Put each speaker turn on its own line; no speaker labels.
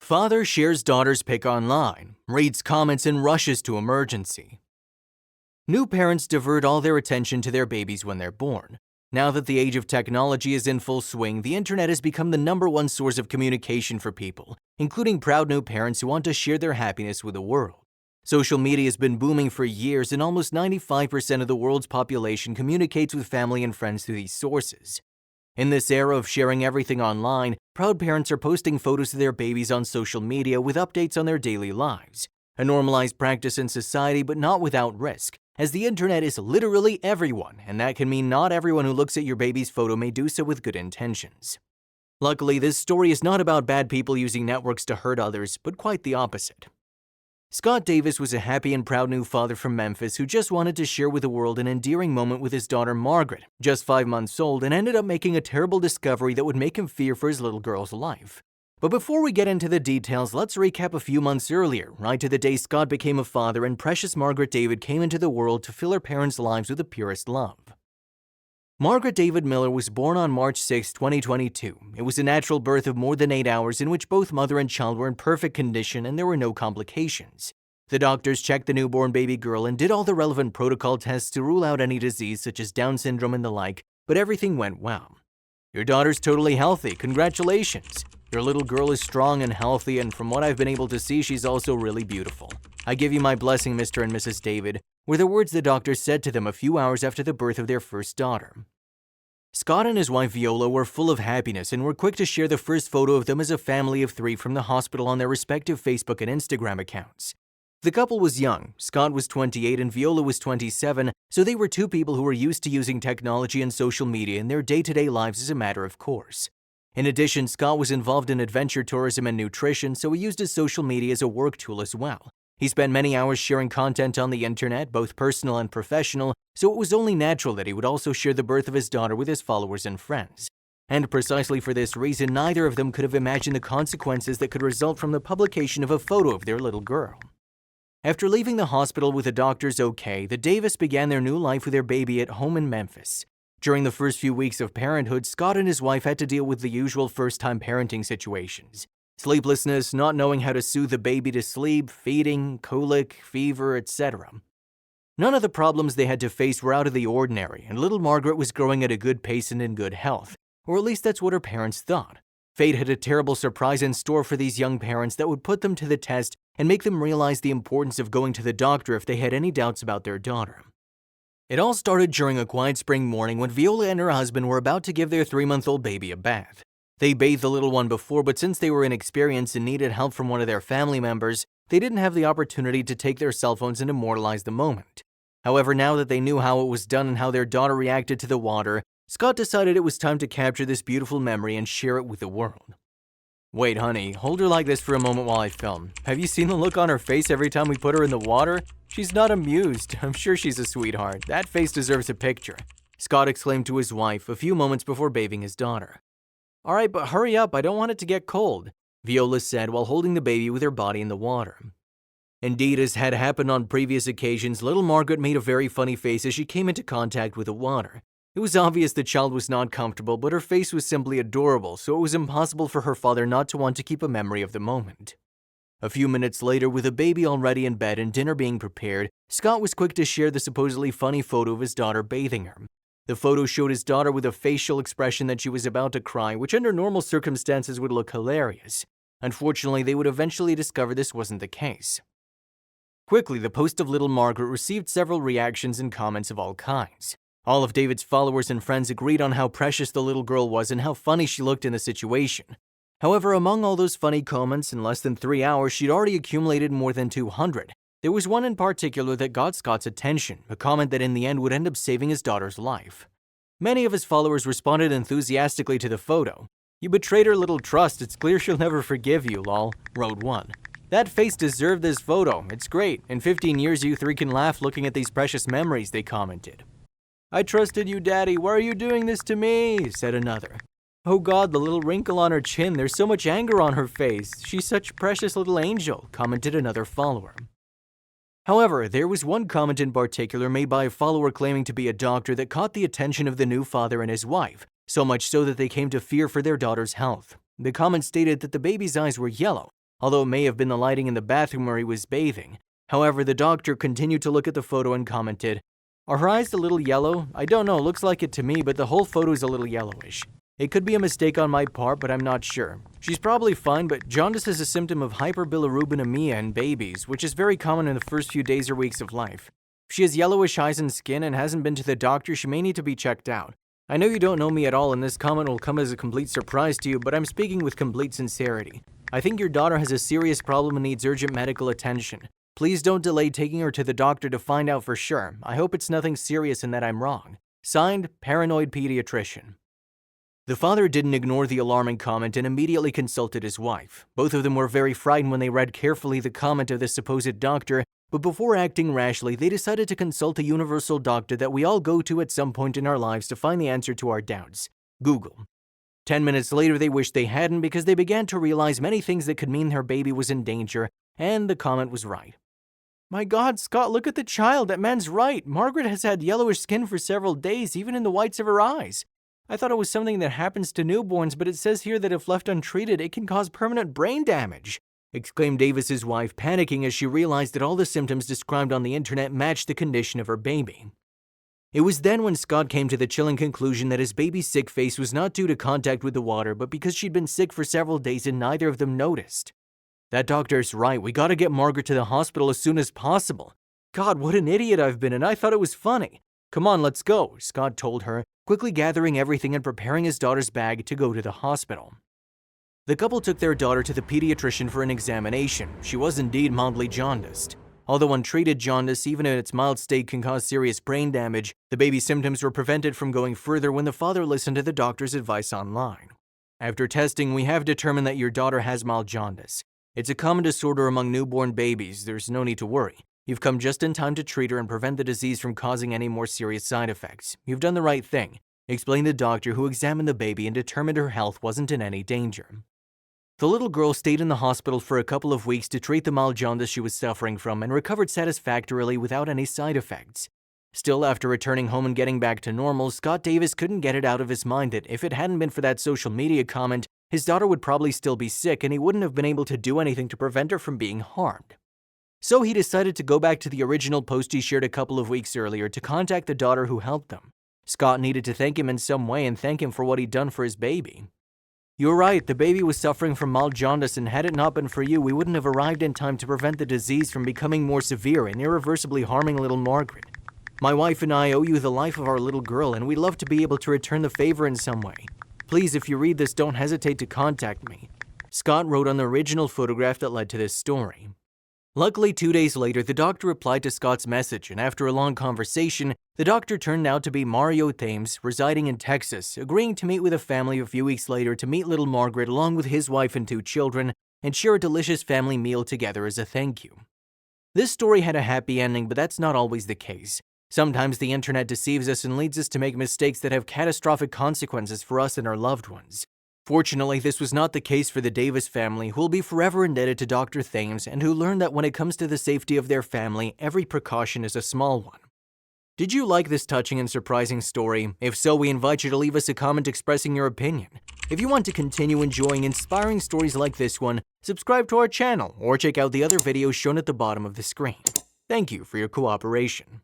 Father shares daughter's pic online, reads comments and rushes to emergency. New parents divert all their attention to their babies when they're born. Now that the age of technology is in full swing, the internet has become the #1 source of communication for people, including proud new parents who want to share their happiness with the world. Social media has been booming for years, and almost 95% of the world's population communicates with family and friends through these sources. In this era of sharing everything online, proud parents are posting photos of their babies on social media with updates on their daily lives. A normalized practice in society, but not without risk, as the internet is literally everyone, and that can mean not everyone who looks at your baby's photo may do so with good intentions. Luckily, this story is not about bad people using networks to hurt others, but quite the opposite. Scott Davis was a happy and proud new father from Memphis who just wanted to share with the world an endearing moment with his daughter Margaret, just 5 months old, and ended up making a terrible discovery that would make him fear for his little girl's life. But before we get into the details, let's recap a few months earlier, right to the day Scott became a father and precious Margaret David came into the world to fill her parents' lives with the purest love. Margaret David Miller was born on March 6, 2022. It was a natural birth of more than 8 hours in which both mother and child were in perfect condition and there were no complications. The doctors checked the newborn baby girl and did all the relevant protocol tests to rule out any disease such as Down syndrome and the like, but everything went well. Your daughter's totally healthy, congratulations! Your little girl is strong and healthy, and from what I've been able to see, she's also really beautiful. I give you my blessing, Mr. and Mrs. David, were the words the doctor said to them a few hours after the birth of their first daughter. Scott and his wife Viola were full of happiness and were quick to share the first photo of them as a family of 3 from the hospital on their respective Facebook and Instagram accounts. The couple was young. Scott was 28 and Viola was 27, so they were 2 people who were used to using technology and social media in their day-to-day lives as a matter of course. In addition, Scott was involved in adventure tourism and nutrition, so he used his social media as a work tool as well. He spent many hours sharing content on the internet, both personal and professional, so it was only natural that he would also share the birth of his daughter with his followers and friends. And precisely for this reason, neither of them could have imagined the consequences that could result from the publication of a photo of their little girl. After leaving the hospital with the doctor's okay, the Davis began their new life with their baby at home in Memphis. During the first few weeks of parenthood, Scott and his wife had to deal with the usual first-time parenting situations. Sleeplessness, not knowing how to soothe the baby to sleep, feeding, colic, fever, etc. None of the problems they had to face were out of the ordinary, and little Margaret was growing at a good pace and in good health, or at least that's what her parents thought. Fate had a terrible surprise in store for these young parents that would put them to the test and make them realize the importance of going to the doctor if they had any doubts about their daughter. It all started during a quiet spring morning when Viola and her husband were about to give their 3-month-old baby a bath. They bathed the little one before, but since they were inexperienced and needed help from one of their family members, they didn't have the opportunity to take their cell phones and immortalize the moment. However, now that they knew how it was done and how their daughter reacted to the water, Scott decided it was time to capture this beautiful memory and share it with the world. Wait, honey, hold her like this for a moment while I film. Have you seen the look on her face every time we put her in the water? She's not amused. I'm sure she's a sweetheart. That face deserves a picture, Scott exclaimed to his wife a few moments before bathing his daughter. All right, but hurry up, I don't want it to get cold, Viola said while holding the baby with her body in the water. Indeed, as had happened on previous occasions, little Margaret made a very funny face as she came into contact with the water. It was obvious the child was not comfortable, but her face was simply adorable, so it was impossible for her father not to want to keep a memory of the moment. A few minutes later, with the baby already in bed and dinner being prepared, Scott was quick to share the supposedly funny photo of his daughter bathing her. The photo showed his daughter with a facial expression that she was about to cry, which under normal circumstances would look hilarious. Unfortunately, they would eventually discover this wasn't the case. Quickly, the post of little Margaret received several reactions and comments of all kinds. All of David's followers and friends agreed on how precious the little girl was and how funny she looked in the situation. However, among all those funny comments, in less than 3 hours, she'd already accumulated more than 200. There was one in particular that got Scott's attention, a comment that in the end would end up saving his daughter's life. Many of his followers responded enthusiastically to the photo. "You betrayed her little trust, it's clear she'll never forgive you, lol," wrote one. "That face deserved this photo, it's great. In 15 years you 3 can laugh looking at these precious memories," they commented. "I trusted you, Daddy, why are you doing this to me?" said another. "Oh God, the little wrinkle on her chin, there's so much anger on her face. She's such a precious little angel," commented another follower. However, there was one comment in particular made by a follower claiming to be a doctor that caught the attention of the new father and his wife, so much so that they came to fear for their daughter's health. The comment stated that the baby's eyes were yellow, although it may have been the lighting in the bathroom where he was bathing. However, the doctor continued to look at the photo and commented, "Are her eyes a little yellow? I don't know, looks like it to me, but the whole photo is a little yellowish. It could be a mistake on my part, but I'm not sure. She's probably fine, but jaundice is a symptom of hyperbilirubinemia in babies, which is very common in the first few days or weeks of life. If she has yellowish eyes and skin and hasn't been to the doctor, she may need to be checked out. I know you don't know me at all, and this comment will come as a complete surprise to you, but I'm speaking with complete sincerity. I think your daughter has a serious problem and needs urgent medical attention. Please don't delay taking her to the doctor to find out for sure. I hope it's nothing serious and that I'm wrong. Signed, Paranoid Pediatrician." The father didn't ignore the alarming comment and immediately consulted his wife. Both of them were very frightened when they read carefully the comment of the supposed doctor, but before acting rashly, they decided to consult a universal doctor that we all go to at some point in our lives to find the answer to our doubts: Google. 10 minutes later, they wished they hadn't because they began to realize many things that could mean their baby was in danger, and the comment was right. "My God, Scott, look at the child. That man's right. Margaret has had yellowish skin for several days, even in the whites of her eyes. I thought it was something that happens to newborns, but it says here that if left untreated, it can cause permanent brain damage," exclaimed Davis's wife, panicking as she realized that all the symptoms described on the internet matched the condition of her baby. It was then when Scott came to the chilling conclusion that his baby's sick face was not due to contact with the water, but because she'd been sick for several days and neither of them noticed. "That doctor's right. We gotta get Margaret to the hospital as soon as possible. God, what an idiot I've been, and I thought it was funny. Come on, let's go," Scott told her, quickly gathering everything and preparing his daughter's bag to go to the hospital. The couple took their daughter to the pediatrician for an examination. She was indeed mildly jaundiced. Although untreated jaundice, even in its mild state, can cause serious brain damage, the baby's symptoms were prevented from going further when the father listened to the doctor's advice online. "After testing, we have determined that your daughter has mild jaundice. It's a common disorder among newborn babies. There's no need to worry. You've come just in time to treat her and prevent the disease from causing any more serious side effects. You've done the right thing," explained the doctor, who examined the baby and determined her health wasn't in any danger. The little girl stayed in the hospital for a couple of weeks to treat the mild jaundice she was suffering from and recovered satisfactorily without any side effects. Still, after returning home and getting back to normal, Scott Davis couldn't get it out of his mind that if it hadn't been for that social media comment, his daughter would probably still be sick and he wouldn't have been able to do anything to prevent her from being harmed. So he decided to go back to the original post he shared a couple of weeks earlier to contact the daughter who helped them. Scott needed to thank him in some way and thank him for what he'd done for his baby. "You're right, the baby was suffering from mild jaundice, and had it not been for you, we wouldn't have arrived in time to prevent the disease from becoming more severe and irreversibly harming little Margaret. My wife and I owe you the life of our little girl, and we'd love to be able to return the favor in some way. Please, if you read this, don't hesitate to contact me," Scott wrote on the original photograph that led to this story. Luckily, 2 days later, the doctor replied to Scott's message, and after a long conversation, the doctor turned out to be Mario Thames, residing in Texas, agreeing to meet with a family a few weeks later to meet little Margaret along with his wife and 2 children and share a delicious family meal together as a thank you. This story had a happy ending, but that's not always the case. Sometimes the internet deceives us and leads us to make mistakes that have catastrophic consequences for us and our loved ones. Fortunately, this was not the case for the Davis family, who will be forever indebted to Dr. Thames and who learned that when it comes to the safety of their family, every precaution is a small one. Did you like this touching and surprising story? If so, we invite you to leave us a comment expressing your opinion. If you want to continue enjoying inspiring stories like this one, subscribe to our channel or check out the other videos shown at the bottom of the screen. Thank you for your cooperation.